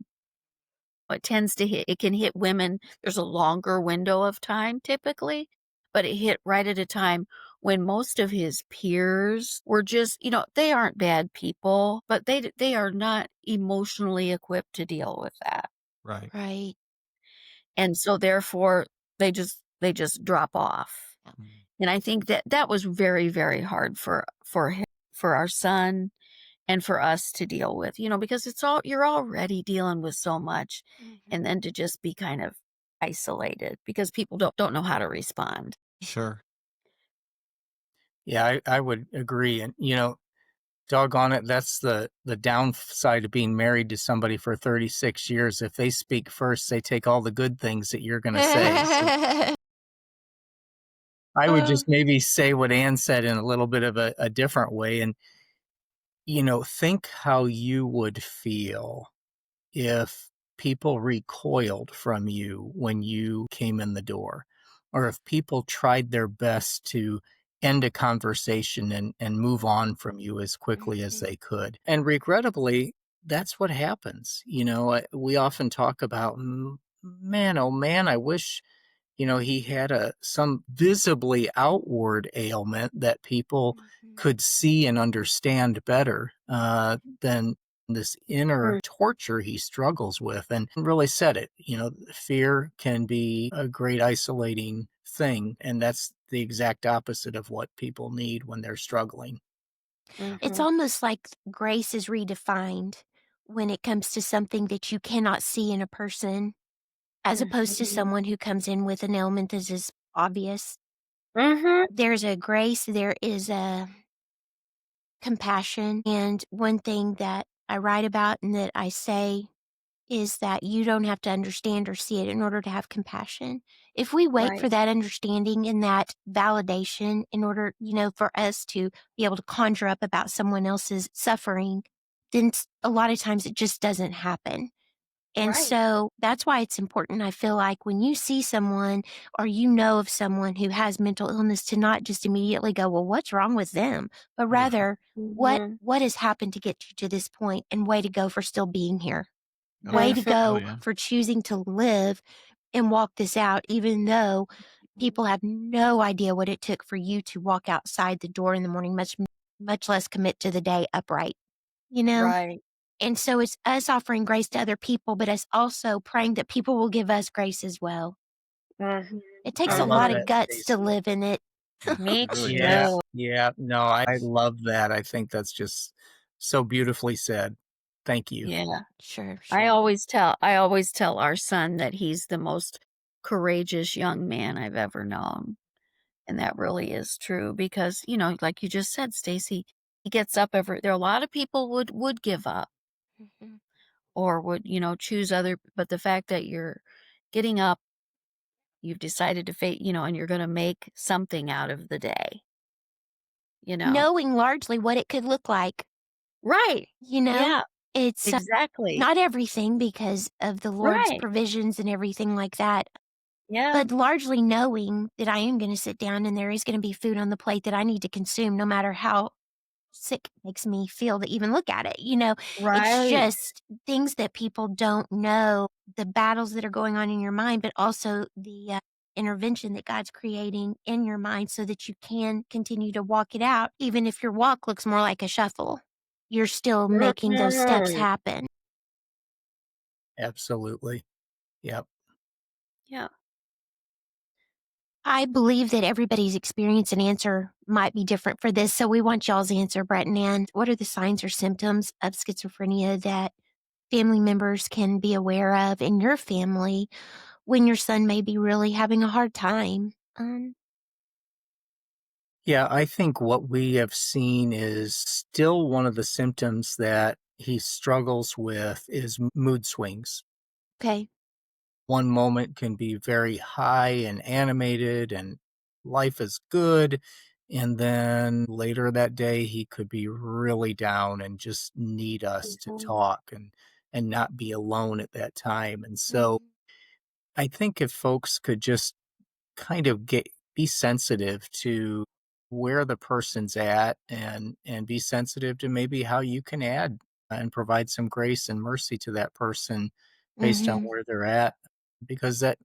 It can hit women, there's a longer window of time typically, but it hit right at a time when most of his peers were just, they aren't bad people, but they are not emotionally equipped to deal with that. Right. Right. And so therefore they just drop off. Mhm. And I think that that was very, very hard for our son and for us to deal with, because you're already dealing with so much, and Mhm. then to just be kind of isolated because people don't know how to respond. Sure. Yeah, I would agree. And, doggone it, that's the downside of being married to somebody for 36 years. If they speak first, they take all the good things that you're going to say. So I would Oh. just maybe say what Ann said in a little bit of a different way. And, think how you would feel if people recoiled from you when you came in the door, or if people tried their best to end a conversation and move on from you as quickly as Mhm. they could. And regrettably, that's what happens. We often talk about, man, oh man, I wish he had some visibly outward ailment that people Mhm. could see and understand better than this inner Mm. torture he struggles with. And really said it. Fear can be a great isolating thing, and that's the exact opposite of what people need when they're struggling. It's Mhm. almost like grace is redefined when it comes to something that you cannot see in a person, as opposed to Mhm. someone who comes in with an ailment that is obvious. Mhm. There's a grace, there is a compassion. And one thing that I write about and that I say is that you don't have to understand or see it in order to have compassion. If we wait Right. for that understanding and that validation in order, for us to be able to conjure up about someone else's suffering, then a lot of times it just doesn't happen. And Right. so that's why it's important. I feel like when you see someone or you know of someone who has mental illness to not just immediately go, well, what's wrong with them? But Yeah. rather, what Mhm. what has happened to get you to this point, and way to go for still being here. Oh, Way yeah. to Mhm. Oh, go yeah. for choosing to live and walk this out, even though people have no idea what it took for you to walk outside the door in the morning, much less commit to the day upright, you know? Right. And so it's us offering grace to other people, but us also praying that people will give us grace as well. Mhm. It I takes a love lot of that, Mhm. guts to Stacy. live in it. Yeah. Me It really Yeah, does. too. yeah. No, I love that. I think that's just so beautifully said. Thank you. Yeah. Sure, I sure. always tell I always tell our son that he's the most courageous young man I've ever known. And that really is true because, like you just said, Stacy, he gets up there are a lot of people would give up Mhm. or would, choose other, but the fact that you're getting up, you've decided to and you're going to make something out of the day, you know. Knowing largely what it could look like, Right. you know? Yeah, It's exactly. not everything because of the Lord's Right. provisions and everything like that, Yeah. but largely knowing that I am gonna sit down and there is gonna be food on the plate that I need to consume no matter how sick it makes me feel to even look at it. It's Right. just things that people don't know, the battles that are going on in your mind, but also the intervention that God's creating in your mind so that you can continue to walk it out, even if your walk looks more like a shuffle. You're still making those steps Mhm. happen. Absolutely. Yep. Yeah. I believe that everybody's experience and answer might be different for this, so we want y'all's answer, Brett and Ann. What are the signs or symptoms of schizophrenia that family members can be aware of in your family when your son may be really having a hard time? Yeah, I think what we have seen is still one of the symptoms that he struggles with is mood swings. Okay. One moment can be very high and animated and life is good. And then later that day, he could be really down and just need us to Mhm. talk and not be alone at that time. And so Mhm. I think if folks could just kind of get be sensitive to where the person's at and be sensitive to maybe how you can add and provide some grace and mercy to that person based on Mhm. where they're at, because that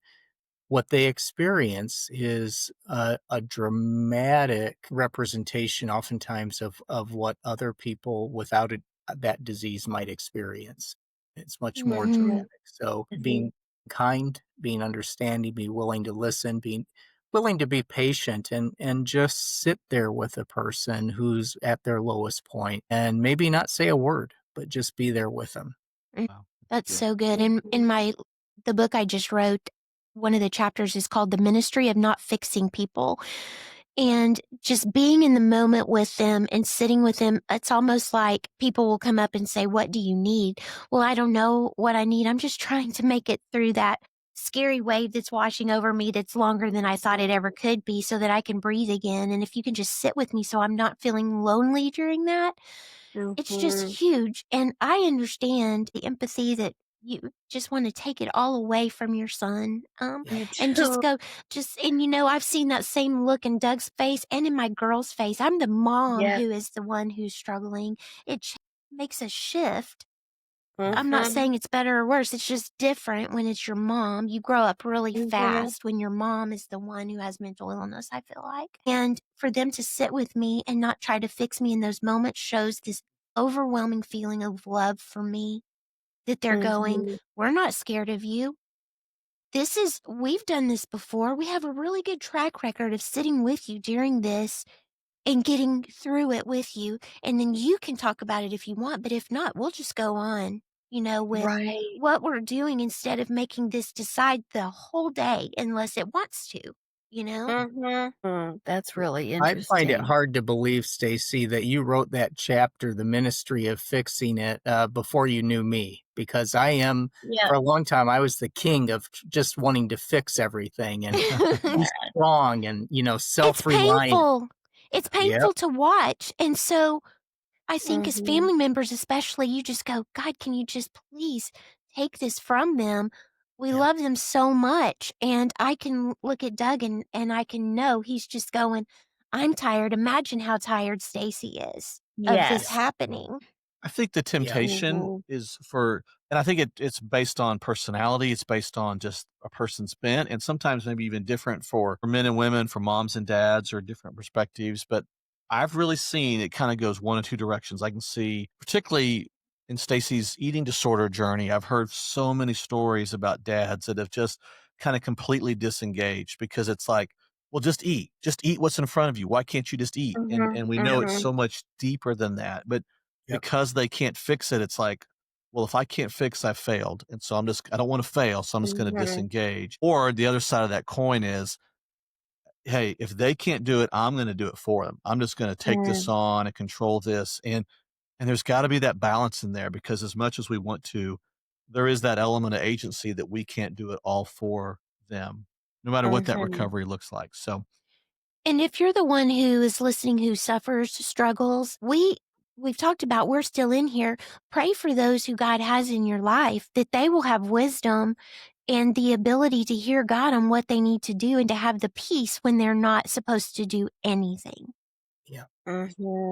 what they experience is a dramatic representation oftentimes of what other people without that disease might experience. It's much more Mhm. dramatic. So Mhm. being kind, being understanding, be willing to listen, being willing to be patient and just sit there with a person who's at their lowest point and maybe not say a word, but just be there with them. Mm. Wow, that's That's good. so good. Mhm. In my the book I just wrote, one of the chapters is called The Ministry of Not Fixing People. And just being in the moment with them and sitting with them, it's almost like people will come up and say, "What do you need?" Well, I don't know what I need. I'm just trying to make it through that scary wave that's washing over me that's longer than I thought it ever could be so that I can breathe again. And if you can just sit with me so I'm not feeling lonely during that, it's just Mhm. huge, and I understand the empathy that you just wanna take it all away from your son, Yeah. Me and just too. go just and, I've seen that same look in Doug's face and in my girl's face. I'm the mom Yeah. who is the one who's struggling. It makes a shift. I'm not Mhm. saying it's better or worse, it's just different when it's your mom. You grow up really Mhm. fast when your mom is the one who has mental illness, I feel like. And for them to sit with me and not try to fix me in those moments shows this overwhelming feeling of love for me that they're going, Mhm. "We're not scared of you. We've done this before. We have a really good track record of sitting with you during this and getting through it with you. And then you can talk about it if you want, but if not, we'll just go on, with Right. what we're doing instead of making this decide the whole day unless it wants to, you know? Mhm. That's really I find it interesting. hard to believe, Stacey, that you wrote that chapter, The Ministry of Fixing It, before you knew me, because I am, Yeah. for a long time, I was the king of just wanting to fix everything and be Yeah. strong and, It's self-reliant. painful. It's Yep, painful to watch. And so I think as Mhm. family members, especially, you just go, God, can you just please take this from them? We yep, love them so much. And I can look at Doug and I can know he's just going, I'm tired. Imagine how tired Stacy is of this Yes. happening. I think the yeah, temptation Mhm. is and I think it's based on personality, it's based on just a person's bent, and sometimes maybe even different for men and women, for moms and dads, or different perspectives. But I've really seen it kind of goes one of two directions. I can see, particularly in Stacy's eating disorder journey, I've heard so many stories about dads that have just kind of completely disengaged because it's like, well, just eat what's in front of you. Why can't you just eat? And Mhm. we know it's Mhm. so much deeper than that. But yep, because they can't fix it, it's like, well, if I can't fix, I failed. And so I don't want to fail. So I'm just going to Mhm. disengage. Or the other side of that coin is, hey, if they can't do it, I'm going to do it for them. I'm just going to take this Mm. on and control this. And there's got to be that balance in there because as much as we want to, there is that element of agency that we can't do it all for them, no matter what that Mhm. recovery looks like. So And if you're the one who is listening who suffers, struggles, we've talked about we're still in here. Pray for those who God has in your life that they will have wisdom and the ability to hear God on what they need to do and to have the peace when they're not supposed to do anything. yeah,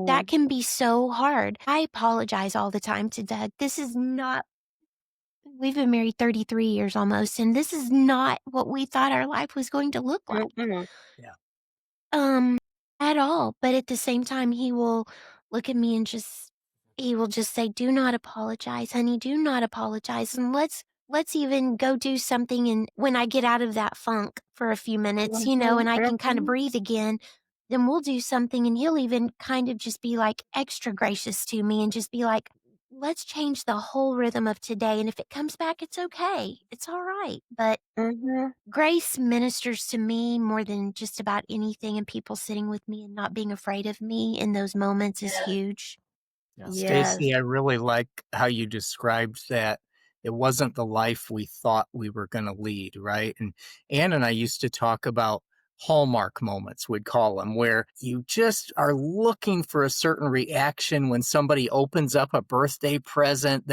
That Mhm. can be so hard. I apologize all the time to Doug. This is not, we've been married 33 years almost, and this is not what we thought our life was going to look like. Mhm. yeah, Um, at all. But at the same time, he will look at me and he will just say, "Do not apologize, honey. Do not apologize. And let's even go do something, and when I get out of that funk for a few minutes, Mhm, and I can kind of mhm, breathe again, then we'll do something, and he'll even kind of just be like extra gracious to me and just be like, let's change the whole rhythm of today. And if it comes back, it's okay. It's all right. But mhm. grace ministers to me more than just about anything, and people sitting with me and not being afraid of me in those moments is Yeah. huge. Yeah. Yes. Stacey, I really like how you described that it wasn't the life we thought we were going to lead, right? And Anne and I used to talk about hallmark moments, we'd call them, where you just are looking for a certain reaction when somebody opens up a birthday present,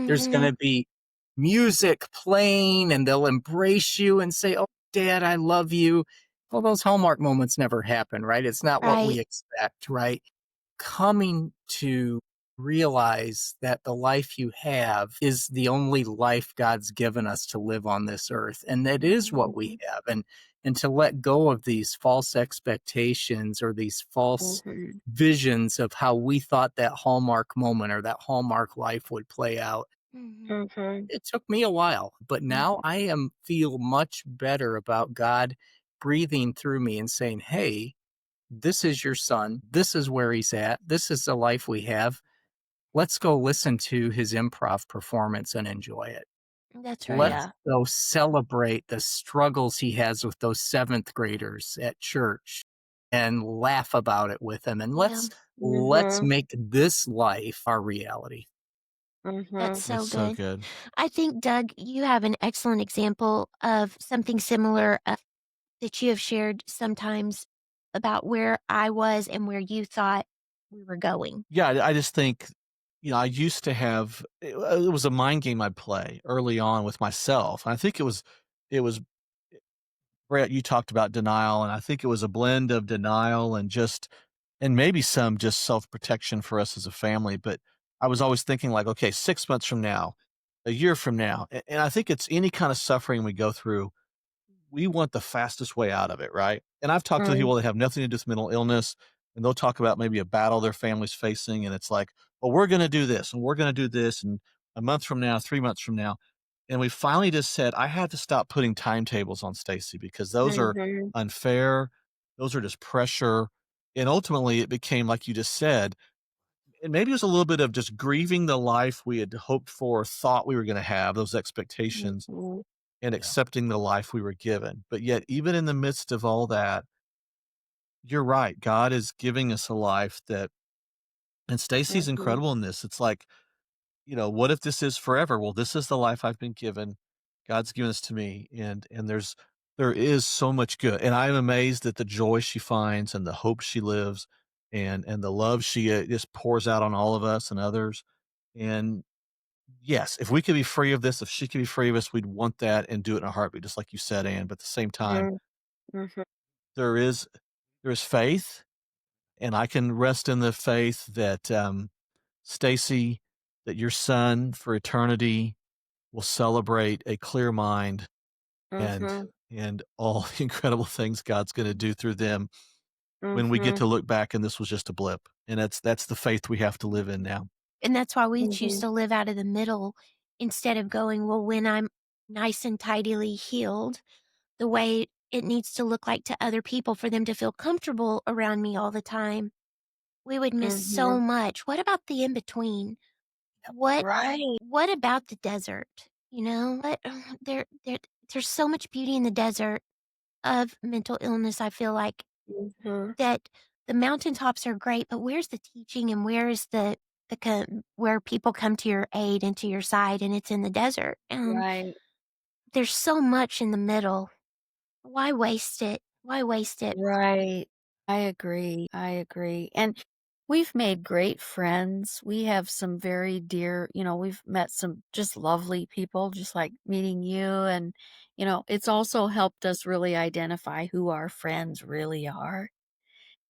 there's going Mhm. to be music playing and they'll embrace you and say, "Oh, Dad, I love you." Well, those hallmark moments never happen, right? It's not what Right. we expect, right? Coming to realize that the life you have is the only life God's given us to live on this earth, and that is what we Mhm. have, and to let go of these false expectations or these false Mhm, visions of how we thought that hallmark moment or that hallmark life would play out. Mhm. mhm, It took me a while, but now mhm, I am feel much better about God breathing through me and saying, "Hey, this is your son. This is where he's at. This is the life we have. Let's go listen to his improv performance and enjoy it. That's right. Let's yeah, go celebrate the struggles he has with those seventh graders at church and laugh about it with him. And Yeah. let's mhm, make this life our reality." That's mhm, It's so so good. good. I think, Doug, you have an excellent example of something similar that you have shared sometimes about where I was and where you thought we were going. Yeah, I just think, I used to have it was a mind game I'd play early on with myself. And I think it was Brett, you talked about denial, and I think it was a blend of denial and maybe some just self-protection for us as a family, but I was always thinking like, "Okay, 6 months from now, a year from now," and I think it's any kind of suffering we go through, we want the fastest way out of it, right? And I've talked to mm, people that have nothing to do with mental illness, and they'll talk about maybe a battle their family's facing, and it's like, "Well, we're gonna do this, and we're gonna do this, and a month from now, 3 months from now." And we finally just said, "I had to stop putting timetables on Stacy because those are mhm, unfair, those are just pressure." And ultimately, it became like you just said, and maybe it was a little bit of just grieving the life we had hoped for, thought we were gonna have, those expectations, mhm, and Yeah. accepting the life we were given. But yet, even in the midst of all that, you're right. God is giving us a life that, and Stacy's mhm, incredible in this. It's like, what if this is forever? Well, this is the life I've been given. God's given this to me. And there is so much good. And I'm amazed at the joy she finds and the hope she lives and the love she just pours out on all of us and others. And yes, if we could be free of this, if she could be free of us, we'd want that and do it in a heartbeat, just like you said, Ann. But at the same time, mm, mhm, there is there is faith, and I can rest in the faith that Stacy, that your son for eternity will celebrate a clear mind and mhm, and all the incredible things God's going to do through them when we get mhm, to look back and this was just a blip. And that's the faith we have to live in now. And that's why we choose mhm, to live out of the middle instead of going, well, when I'm nice and tidily healed, the way it needs to look like to other people for them to feel comfortable around me all the time, we would miss so mhm. much. What about the in between? What Right. what about the desert? What there's so much beauty in the desert of mental illness, I feel like, Mhm, that the mountaintops are great, but where's the teaching and where is where people come to your aid and to your side, and it's in the desert. And right. there's so much in the middle. Why waste it? Why waste it? Right. I agree. I agree. And we've made great friends. We have some very dear, we've met some just lovely people, just like meeting you. And, it's also helped us really identify who our friends really are,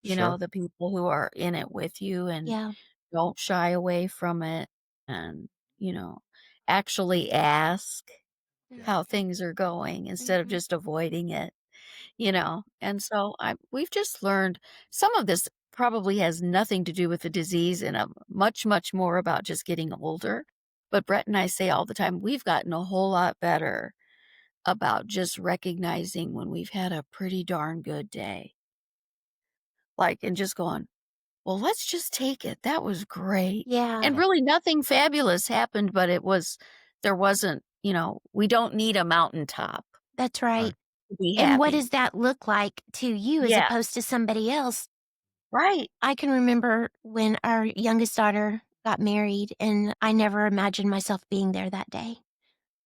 Sure. the people who are in it with you and Yeah. don't shy away from it and, you know, actually ask Yeah. how things are going instead of Mhm. just avoiding it. And so we've just learned some of this probably has nothing to do with the disease and much, much more about just getting older. But Brett and I say all the time, we've gotten a whole lot better about just recognizing when we've had a pretty darn good day. Like, and just going, well, let's just take it. That was great. Yeah, And Yeah. really nothing fabulous happened, but there wasn't, we don't need a mountaintop that's right. Right. to be And what happy. does that look like to you as Yeah, opposed to somebody else? right, I can remember when our youngest daughter got married, and I never imagined myself being there that day.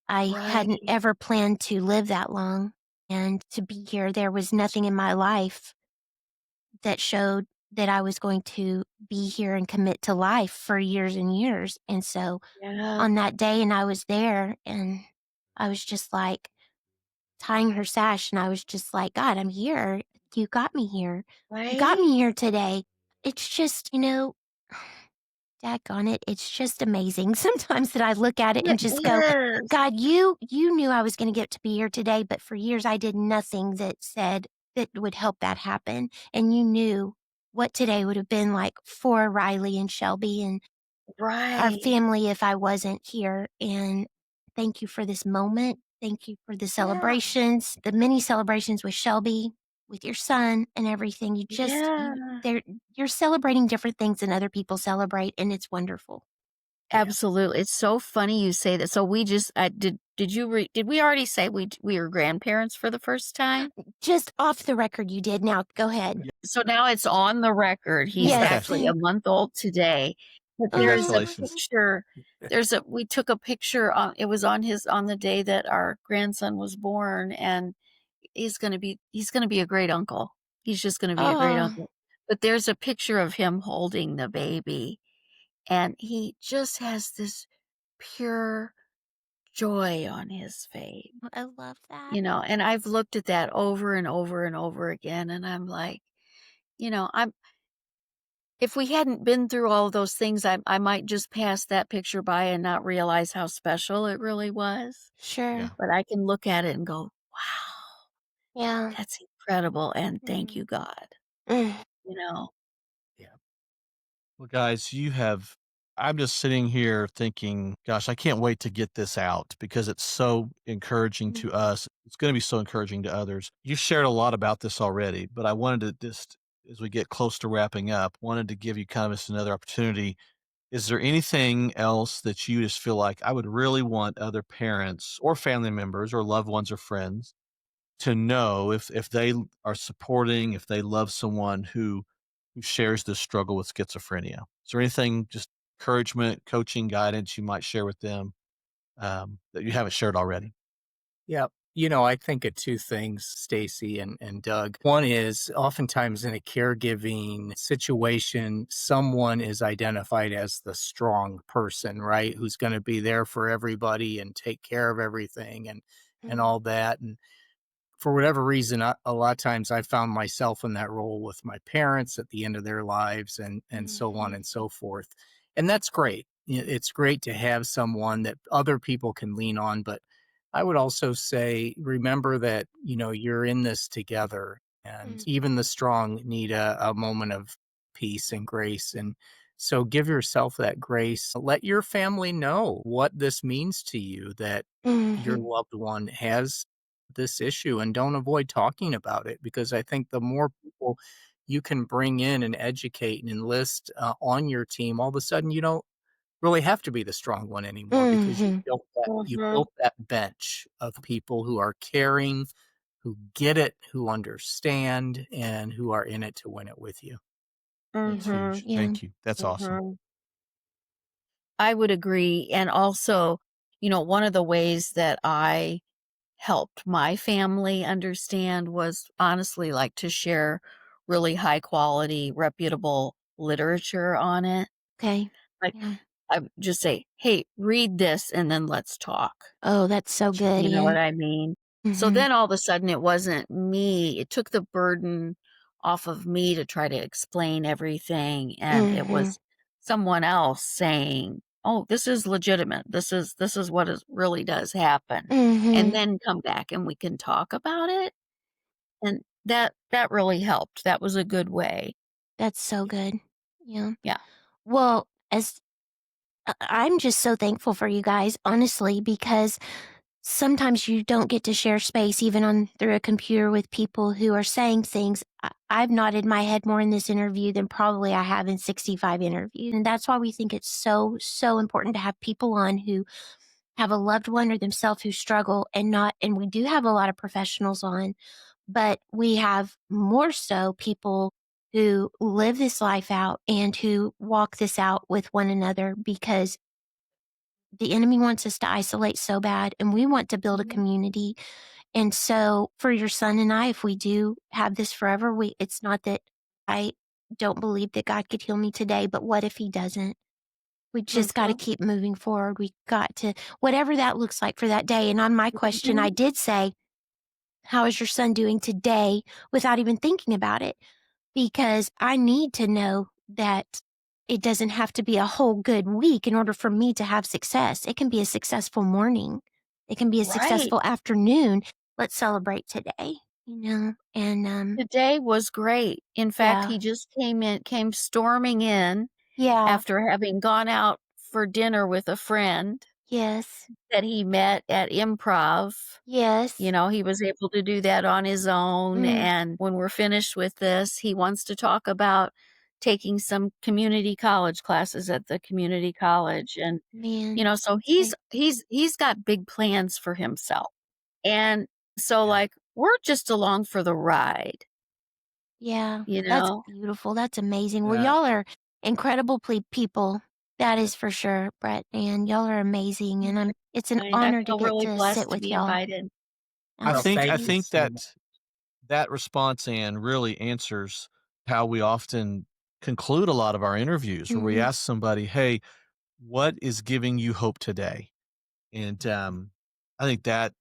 I hadn't right. ever planned to live that long and to be here. There was nothing in my life that showed that I was going to be here and commit to life for years and years. And so Yeah, on that day, and I was there, and I was just like tying her sash, and I was just like, God, I'm here. You got me here. You got right? me here today. It's just, daggone it, it's just amazing sometimes that I look at it and It just go, is. God, you knew I was gonna get to be here today, but for years I did nothing that said that would help that happen, and you knew what today would have been like for Riley and Shelby and our Right. family if I wasn't here, and thank you for this moment. Thank you for the Yeah, celebrations, the many celebrations with Shelby, with your son and everything. You just yeah. you they're you're celebrating different things than other people celebrate, and it's wonderful. Yeah. Absolutely. It's so funny you say that. So we just did we already say we were grandparents for the first time? Just off the record you did. Now go ahead. Yeah. So now it's on the record. He's Yes. actually a month old today. But there's a Oh, Congratulations. picture we took a picture on it was on the day that our grandson was born, and he's gonna be a great uncle. He's just gonna be a great oh, uncle. But there's a picture of him holding the baby, and he just has this pure joy on his face, I love that. and I've looked at that over and over and over again, and I'm like, I'm if we hadn't been through all of those things, I might just pass that picture by and not realize how special it really was. Sure. Yeah. But I can look at it and go, wow, Yeah. that's incredible. And thank Mm. you, God. Mm. You know, Yeah. Well, guys, I'm just sitting here thinking, gosh, I can't wait to get this out because it's so encouraging to Mhm. us. It's going to be so encouraging to others. You shared a lot about this already, but I wanted to just, as we get close to wrapping up, wanted to give you kind of just another opportunity. Is there anything else that you just feel like I would really want other parents or family members or loved ones or friends to know if they are supporting, if they love someone who shares this struggle with schizophrenia? Is there anything, just encouragement, coaching, guidance you might share with them that you haven't shared already? Yeah. I think of two things, Stacy and Doug. One is oftentimes in a caregiving situation, someone is identified as the strong person, right? Who's going to be there for everybody and take care of everything and Mm. all that. And for whatever reason, a lot of times I found myself in that role with my parents at the end of their lives and so on Mhm. and so forth. And that's great. It's great to have someone that other people can lean on, but I would also say remember that, you're in this together and Mm. even the strong need a moment of peace and grace. And so give yourself that grace. Let your family know what this means to you, that your Mhm. loved one has this issue, and don't avoid talking about it, because I think the more people you can bring in and educate and enlist on your team, all of a sudden you don't really have to be the strong one anymore, because Mhm. you Mhm. built that bench of people who are caring, who get it, who understand, and who are in it to win it with you. That's Mhm. huge. Yeah. Thank you. That's awesome. Mhm. I would agree. And also, one of the ways that I helped my family understand was honestly like to share really high quality, reputable literature on it. Okay. Like, Yeah. I would just say, "Hey, read this and then let's talk." Oh, that's so Gotcha. good, You know what Ian. I mean? So Mhm. then all of a sudden it wasn't me. It took the burden off of me to try to explain everything, and it Mhm. was someone else saying, "Oh, this is legitimate. This is what is really does happen." And Mhm. then come back and we can talk about it. And that really helped. That was a good way. That's so good. Yeah. Yeah. Well, as I'm just so thankful for you guys, honestly, because sometimes you don't get to share space even on through a computer with people who are saying things. I've nodded my head more in this interview than probably I have in 65 interviews. And that's why we think it's so, so important to have people on who have a loved one or themselves who struggle and we do have a lot of professionals on, but we have more so people who live this life out and who walk this out with one another because the enemy wants us to isolate so bad and we want to build a community. And so for your son and I, if we do have this forever, it's not that I don't believe that God could heal me today, but what if he doesn't? We just got to Mhm. keep moving forward. We got to, whatever that looks like for that day. And on my question, I Mhm. did say, how is your son doing today without even thinking about it? Because I need to know that it doesn't have to be a whole good week in order for me to have success. It can be a successful morning. It can be a Right. successful afternoon. Let's celebrate today, and Today was great. In fact, yeah, he just came storming in yeah, after having gone out for dinner with a friend yes, that he met at improv. yes, He was able to do that on his own, mm, and when we're finished with this, he wants to talk about taking some community college classes at the community college, and, man, so that's great. he's got big plans for himself, and so, Yeah. like, we're just along for the ride, Yeah, you that's know? beautiful. That's amazing. Well, Yeah. y'all are incredible people. That is for sure, Brett. And y'all are amazing. And it's an I honor to feel get really to sit blessed to with be y'all. invited. I Well, think I thank Absolutely. you think so much. that response, Ann, really answers how we often conclude a lot of our interviews where we Hmm. ask somebody, "Hey, what is giving you hope today?" And, I think that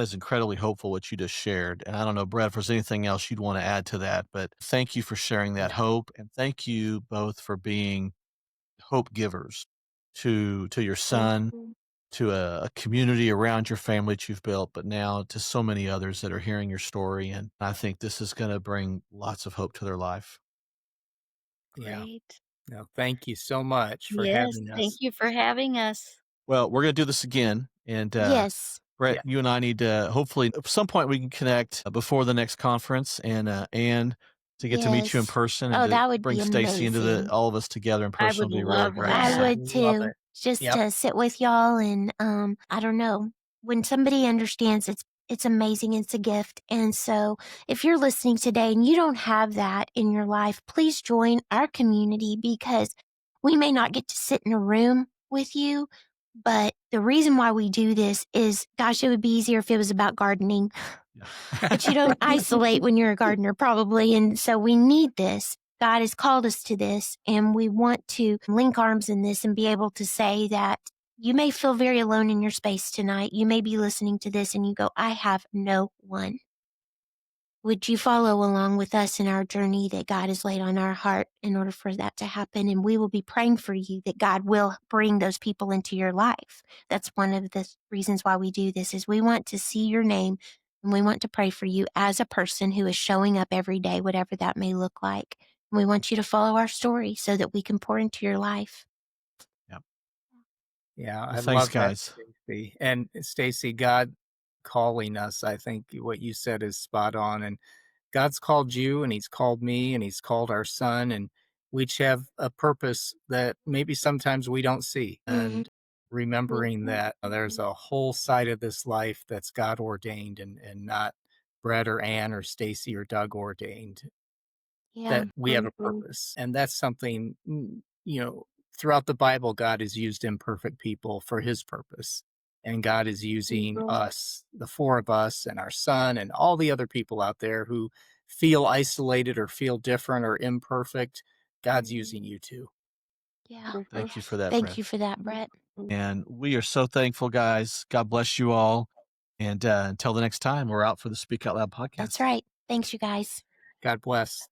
is incredibly hopeful what you just shared, and I don't know, Brett, if there's anything else you'd wanna add to that, but thank you for sharing that hope, and thank you both for being hope givers to your Thank son, you. to a community around your family that you've built, but now to so many others that are hearing your story, and I think this is gonna bring lots of hope to their life. Yeah. Great. No, thank you so much for Yes, having thank us. you for having us. Well, we're gonna do this again, and, Yes. Brett, Yeah. you and I need to hopefully at some point we can connect before the next conference and to get to meet you in Yes. person and Oh, to that would bring be Stacey into the amazing. all of us together in I person would would be really love great. I I that. So would love too, it. just Yep. to sit with y'all and, I don't know. When somebody understands, it's amazing, it's a gift, and so if you're listening today and you don't have that in your life, please join our community because we may not get to sit in a room with you, but the reason why we do this is, gosh, it would be easier if it was about gardening. But you don't isolate when you're a gardener, probably. And so we need this. God has called us to this, and we want to link arms in this and be able to say that you may feel very alone in your space tonight. You may be listening to this and you go, I have no one. Would you follow along with us in our journey that God has laid on our heart in order for that to happen? And we will be praying for you that God will bring those people into your life. That's one of the reasons why we do this is we want to see your name and we want to pray for you as a person who is showing up every day, whatever that may look like. And we want you to follow our story so that we can pour into your life. yeah. Yeah, Well, I thanks, love that, guys. Stacy. And Stacy, God calling us, I think what you said is spot on. And God's called you and he's called me and he's called our son and we each have a purpose that maybe sometimes we don't see. Mhm. And remembering Mhm. that there's a whole side of this life that's God ordained and not Brett or Ann or Stacy or Doug ordained, Yeah. that we have a purpose. And that's something, throughout the Bible, God has used imperfect people for his purpose. And God is using us, the four of us, and our son, and all the other people out there who feel isolated or feel different or imperfect. God's Mhm. using you too. Yeah. Thank you for that, Thank Brett. you for that, Brett. And we are so thankful, guys. God bless you all. And until the next time, we're out for the Speak Out Loud That's podcast. right. Thanks, you guys. God bless.